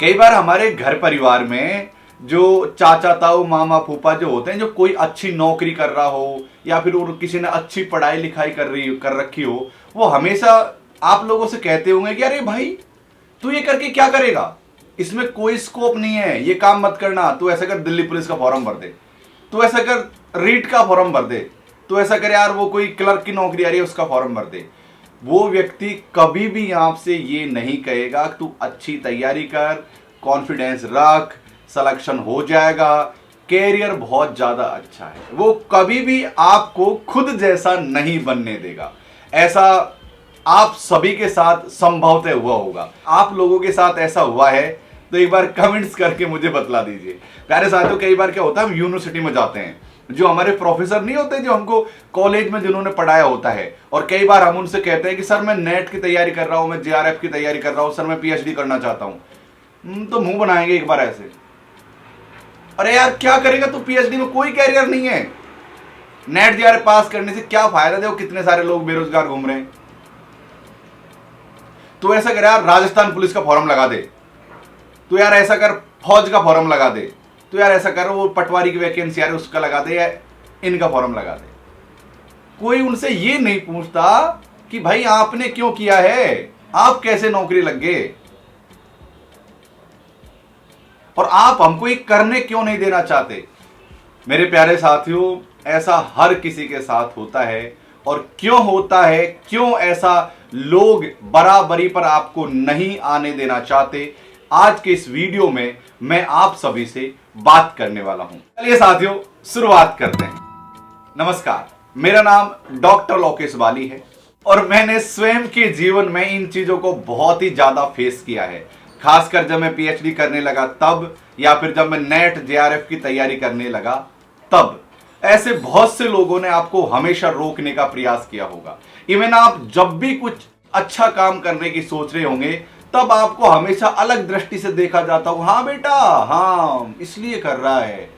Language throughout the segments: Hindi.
कई बार हमारे घर परिवार में जो चाचा ताऊ मामा फूफा जो होते हैं, जो कोई अच्छी नौकरी कर रहा हो या फिर किसी ने अच्छी पढ़ाई लिखाई कर रखी हो, वो हमेशा आप लोगों से कहते होंगे कि अरे भाई तू ये करके क्या करेगा, इसमें कोई स्कोप नहीं है, ये काम मत करना, तू ऐसा कर दिल्ली पुलिस का फॉर्म भर दे, तू ऐसा कर रीट का फॉर्म भर दे, तू ऐसा कर यार वो कोई क्लर्क की नौकरी आ रही है उसका फॉर्म भर दे। वो व्यक्ति कभी भी आपसे ये नहीं कहेगा तू अच्छी तैयारी कर, कॉन्फिडेंस रख, सिलेक्शन हो जाएगा, कैरियर बहुत ज्यादा अच्छा है। वो कभी भी आपको खुद जैसा नहीं बनने देगा। ऐसा आप सभी के साथ संभवतः हुआ होगा। आप लोगों के साथ ऐसा हुआ है तो एक बार कमेंट्स करके मुझे बतला दीजिए। प्यारे साथियों, कई बार क्या होता है, हम यूनिवर्सिटी में जाते हैं, जो हमारे प्रोफेसर नहीं होते जो हमको कॉलेज में जिन्होंने पढ़ाया होता है, और कई बार हम उनसे कहते हैं कि सर मैं नेट की तैयारी कर रहा हूं, मैं जेआरएफ की तैयारी कर रहा हूं, सर मैं पीएचडी करना चाहता हूं। तो मुंह बनाएंगे एक बार ऐसे, अरे यार क्या करेगा तू, पीएचडी में कोई कैरियर नहीं है, नेट जेआरएफ पास करने से क्या फायदा, देखो कितने सारे लोग बेरोजगार घूम रहे हैं। तो ऐसा कर यार राजस्थान पुलिस का फॉर्म लगा दे, तो यार ऐसा कर फौज का फॉर्म लगा दे, तो यार ऐसा कर वो पटवारी की वैकेंसी आ रही है उसका लगा दे, या इनका फॉर्म लगा दे। कोई उनसे ये नहीं पूछता कि भाई आपने क्यों किया है, आप कैसे नौकरी लग गए, और आप हमको ये करने क्यों नहीं देना चाहते। मेरे प्यारे साथियों, ऐसा हर किसी के साथ होता है। और क्यों होता है, क्यों ऐसा लोग बराबरी पर आपको नहीं आने देना चाहते, आज के इस वीडियो में मैं आप सभी से बात करने वाला हूं। चलिए साथियों, शुरुआत करते हैं। नमस्कार, मेरा नाम डॉक्टर लोकेश बाली है और मैंने स्वयं के जीवन में इन चीजों को बहुत ही ज्यादा फेस किया है। खासकर जब मैं पीएचडी करने लगा तब, या फिर जब मैं नेट जेआरएफ की तैयारी करने लगा तब, ऐसे बहुत से लोगों ने आपको हमेशा रोकने का प्रयास किया होगा। इवन आप जब भी कुछ अच्छा काम करने की सोच रहे होंगे तब आपको हमेशा अलग दृष्टि से देखा जाता होगा, हाँ बेटा हाँ इसलिए कर रहा है।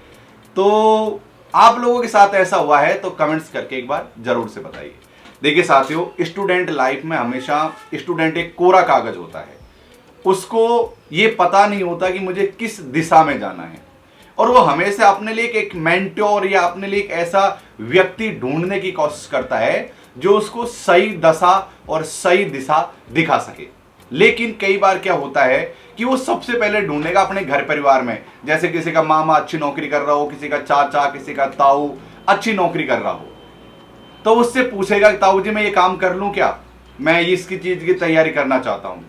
तो आप लोगों के साथ ऐसा हुआ है तो कमेंट्स करके एक बार जरूर से बताइए। देखिए साथियों, स्टूडेंट लाइफ में हमेशा स्टूडेंट एक कोरा कागज होता है, उसको ये पता नहीं होता कि मुझे किस दिशा में जाना है, और वो हमेशा अपने लिए एक मेंटोर या अपने लिए एक ऐसा व्यक्ति ढूंढने की कोशिश करता है जो उसको सही दशा और सही दिशा दिखा सके। लेकिन कई बार क्या होता है कि वो सबसे पहले ढूंढेगा अपने घर परिवार में, जैसे किसी का मामा अच्छी नौकरी कर रहा हो, किसी का चाचा, किसी का ताऊ अच्छी नौकरी कर रहा हो, तो उससे पूछेगा कि ताऊ जी मैं ये काम कर लूं क्या, मैं इसकी चीज की तैयारी करना चाहता हूं।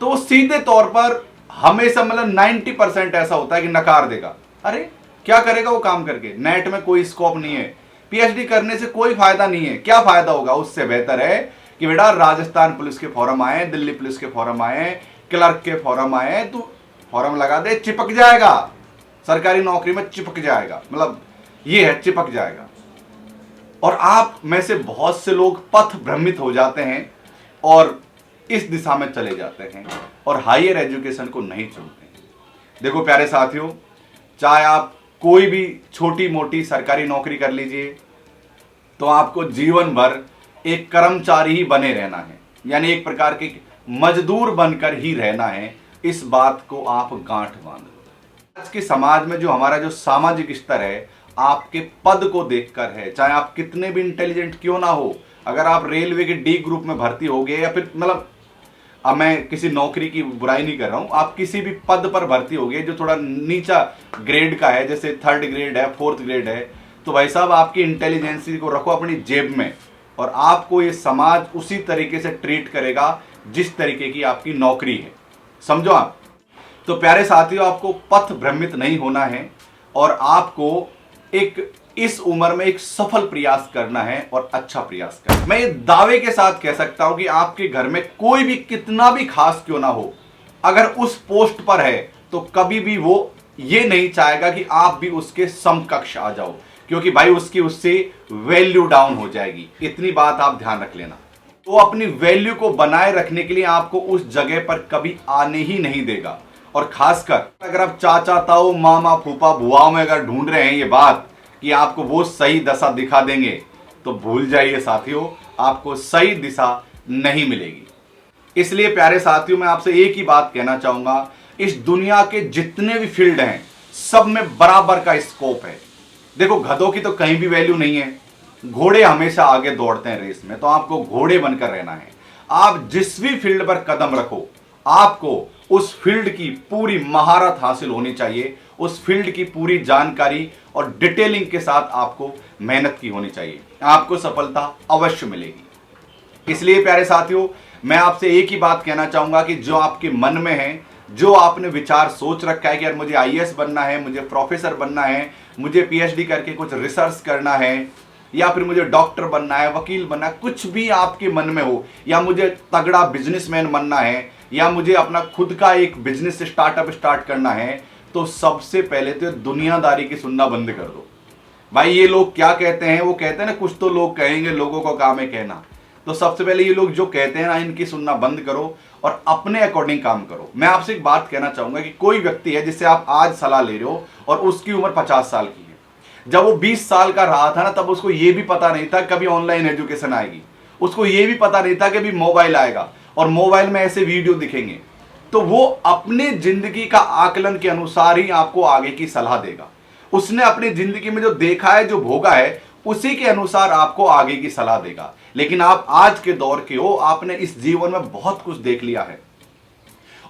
तो सीधे तौर पर हमेशा मतलब 90% ऐसा होता है कि नकार देगा, अरे क्या करेगा वो काम करके, नेट में कोई स्कोप नहीं है, पीएचडी करने से कोई फायदा नहीं है, क्या फायदा होगा, उससे बेहतर है कि बेटा राजस्थान पुलिस के फॉर्म आए, दिल्ली पुलिस के फॉर्म आए, क्लर्क के फॉर्म आए, तू फॉर्म लगा दे, चिपक जाएगा, सरकारी नौकरी में चिपक जाएगा, मतलब ये है चिपक जाएगा। और आप में से बहुत से लोग पथ भ्रमित हो जाते हैं और इस दिशा में चले जाते हैं और हायर एजुकेशन को नहीं चुनते हैं। देखो प्यारे साथियों, चाहे आप कोई भी छोटी मोटी सरकारी नौकरी कर लीजिए तो आपको जीवन भर एक कर्मचारी ही बने रहना है, यानी एक प्रकार के मजदूर बनकर ही रहना है। इस बात को आप गांठ बांध लो। आज के समाज में जो हमारा जो सामाजिक स्तर है आपके पद को देखकर है, चाहे आप कितने भी इंटेलिजेंट क्यों ना हो। अगर आप रेलवे के डी ग्रुप में भर्ती हो गए, या फिर मतलब अब मैं किसी नौकरी की बुराई नहीं कर रहा हूं, आप किसी भी पद पर भर्ती हो गए जो थोड़ा नीचा ग्रेड का है, जैसे 3rd ग्रेड है, 4th ग्रेड है, तो भाई साहब आपकी इंटेलिजेंसी को रखो अपनी जेब में, और आपको ये समाज उसी तरीके से ट्रीट करेगा जिस तरीके की आपकी नौकरी है, समझो आप। तो प्यारे साथियों, आपको पथ भ्रमित नहीं होना है और आपको एक इस उम्र में एक सफल प्रयास करना है और अच्छा प्रयास करना। मैं ये दावे के साथ कह सकता हूं कि आपके घर में कोई भी कितना भी खास क्यों ना हो, अगर उस पोस्ट पर है तो कभी भी वो ये नहीं चाहेगा कि आप भी उसके समकक्ष आ जाओ, क्योंकि भाई उससे वैल्यू डाउन हो जाएगी। इतनी बात आप ध्यान रख लेना। तो अपनी वैल्यू को बनाए रखने के लिए आपको उस जगह पर कभी आने ही नहीं देगा। और खासकर अगर आप चाचा ताऊ मामा फूफा बुआओं में अगर ढूंढ रहे हैं ये बात कि आपको वो सही दशा दिखा देंगे, तो भूल जाइए साथियों, आपको सही दिशा नहीं मिलेगी। इसलिए प्यारे साथियों, मैं आपसे एक ही बात कहना चाहूंगा इस दुनिया के जितने भी फील्ड हैं सब में बराबर का स्कोप है। देखो, गधों की तो कहीं भी वैल्यू नहीं है, घोड़े हमेशा आगे दौड़ते हैं रेस में, तो आपको घोड़े बनकर रहना है। आप जिस भी फील्ड पर कदम रखो, आपको उस फील्ड की पूरी महारत हासिल होनी चाहिए, उस फील्ड की पूरी जानकारी और डिटेलिंग के साथ आपको मेहनत की होनी चाहिए। आपको सफलता अवश्य मिलेगी। इसलिए प्यारे साथियों, मैं आपसे एक ही बात कहना चाहूंगा कि जो आपके मन में है, जो आपने विचार सोच रखा है कि यार मुझे आईएएस बनना है, मुझे प्रोफेसर बनना है, मुझे पीएचडी करके कुछ रिसर्च करना है, या फिर मुझे डॉक्टर बनना है, वकील बनना है, कुछ भी आपके मन में हो, या मुझे तगड़ा बिजनेसमैन बनना है, या मुझे अपना खुद का एक बिजनेस स्टार्टअप स्टार्ट करना है, तो सबसे पहले तो दुनियादारी की सुनना बंद कर दो। भाई ये लोग क्या कहते हैं, वो कहते हैं ना, कुछ तो लोग कहेंगे, लोगों का काम है कहना। तो सबसे पहले ये लोग जो कहते हैं ना, इनकी सुनना बंद करो और अपने अकॉर्डिंग काम करो। मैं आपसे एक बात कहना चाहूंगा कि कोई व्यक्ति है जिससे आप आज सलाह ले रहे हो और उसकी उम्र 50 साल की है, जब वो 20 साल का रहा था ना, तब उसको ये भी पता नहीं था कभी ऑनलाइन एजुकेशन आएगी, उसको ये भी पता नहीं था कि अभी मोबाइल आएगा और मोबाइल में ऐसे वीडियो दिखेंगे। तो वो अपने जिंदगी का आकलन के अनुसार ही आपको आगे की सलाह देगा। उसने अपनी जिंदगी में जो देखा है, जो भोगा है, उसी के अनुसार आपको आगे की सलाह देगा। लेकिन आप आज के दौर के हो, आपने इस जीवन में बहुत कुछ देख लिया है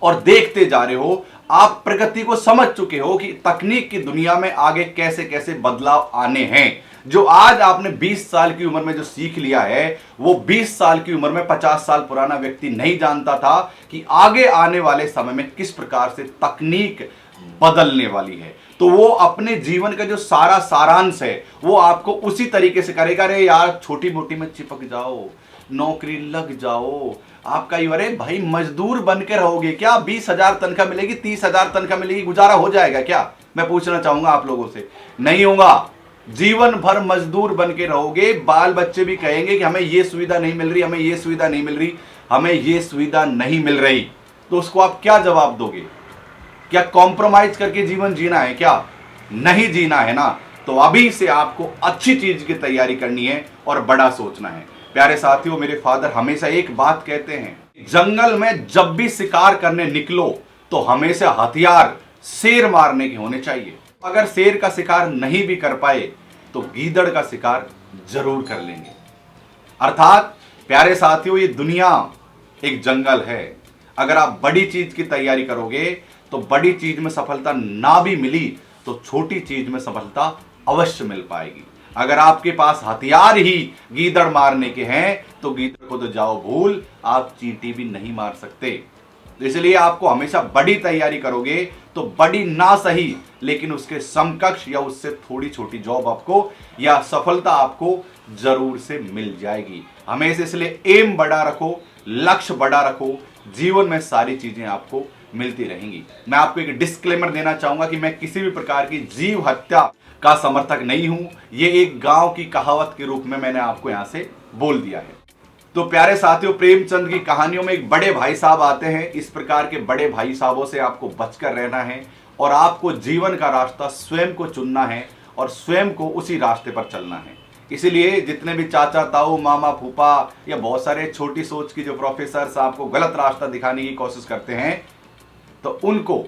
और देखते जा रहे हो। आप प्रगति को समझ चुके हो कि तकनीक की दुनिया में आगे कैसे कैसे बदलाव आने हैं। जो आज आपने 20 साल की उम्र में जो सीख लिया है, वो 20 साल की उम्र में 50 साल पुराना व्यक्ति नहीं जानता था कि आगे आने वाले समय में किस प्रकार से तकनीक बदलने वाली है। तो वो अपने जीवन का जो सारा सारांश है, वो आपको उसी तरीके से करेगा। अरे यार, छोटी मोटी में चिपक जाओ, नौकरी लग जाओ, आपका अरे भाई मजदूर बन के रहोगे क्या? 20,000 तनख्वाह मिलेगी, 30,000 तनख्वाह मिलेगी, गुजारा हो जाएगा क्या? मैं पूछना चाहूंगा आप लोगों से, नहीं होगा। जीवन भर मजदूर बन के रहोगे। बाल बच्चे भी कहेंगे कि हमें ये सुविधा नहीं मिल रही, हमें ये सुविधा नहीं मिल रही, हमें ये सुविधा नहीं मिल रही। तो उसको आप क्या जवाब दोगे? क्या कॉम्प्रोमाइज करके जीवन जीना है? क्या नहीं जीना है ना? तो अभी से आपको अच्छी चीज की तैयारी करनी है और बड़ा सोचना है। प्यारे साथियों, मेरे फादर हमेशा एक बात कहते हैं, जंगल में जब भी शिकार करने निकलो तो हमेशा हथियार शेर मारने के होने चाहिए। अगर शेर का शिकार नहीं भी कर पाए तो गीदड़ का शिकार जरूर कर लेंगे। अर्थात प्यारे साथियों, ये दुनिया एक जंगल है। अगर आप बड़ी चीज की तैयारी करोगे तो बड़ी चीज में सफलता ना भी मिली तो छोटी चीज में सफलता अवश्य मिल पाएगी। अगर आपके पास हथियार ही गीदड़ मारने के हैं तो गीदड़ को तो जाओ भूल, आप चींटी भी नहीं मार सकते। इसलिए आपको हमेशा बड़ी तैयारी करोगे तो बड़ी ना सही, लेकिन उसके समकक्ष या उससे थोड़ी छोटी जॉब आपको या सफलता आपको जरूर से मिल जाएगी। हमेशा इसलिए एम बड़ा रखो, लक्ष्य बड़ा रखो, जीवन में सारी चीजें आपको मिलती रहेंगी। मैं आपको एक डिस्क्लेमर देना चाहूंगा कि मैं किसी भी प्रकार की जीव हत्या का समर्थक नहीं हूं। ये एक गांव की कहावत के रूप में मैंने आपको यहां से बोल दिया है। तो प्यारे साथियों, प्रेमचंद की कहानियों में एक बड़े भाई साहब आते हैं। इस प्रकार के बड़े भाई साहबों से आपको बचकर रहना है और आपको जीवन का रास्ता स्वयं को चुनना है और स्वयं को उसी रास्ते पर चलना है। इसीलिए जितने भी चाचा ताऊ मामा फूफा या बहुत सारे छोटी सोच की जो प्रोफेसर आपको गलत रास्ता दिखाने की कोशिश करते हैं, तो उनको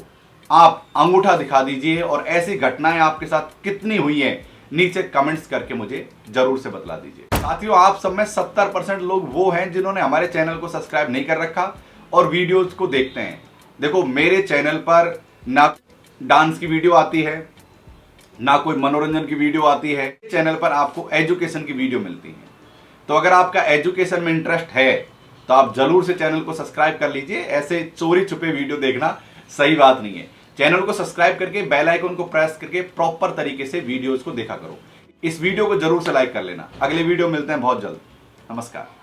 आप अंगूठा दिखा दीजिए। और ऐसी घटनाएं आपके साथ कितनी हुई हैं, नीचे कमेंट्स करके मुझे जरूर से बतला दीजिए। साथियों, आप सब में 70% लोग वो हैं जिन्होंने हमारे चैनल को सब्सक्राइब नहीं कर रखा और वीडियोस को देखते हैं। देखो, मेरे चैनल पर ना डांस की वीडियो आती है, ना कोई मनोरंजन की वीडियो आती है। चैनल पर आपको एजुकेशन की वीडियो मिलती है। तो अगर आपका एजुकेशन में इंटरेस्ट है तो आप जरूर से चैनल को सब्सक्राइब कर लीजिए। ऐसे चोरी छुपे वीडियो देखना सही बात नहीं है। चैनल को सब्सक्राइब करके बेल आइकन को प्रेस करके प्रॉपर तरीके से वीडियोस को देखा करो। इस वीडियो को जरूर से लाइक कर लेना। अगले वीडियो मिलते हैं बहुत जल्द। नमस्कार।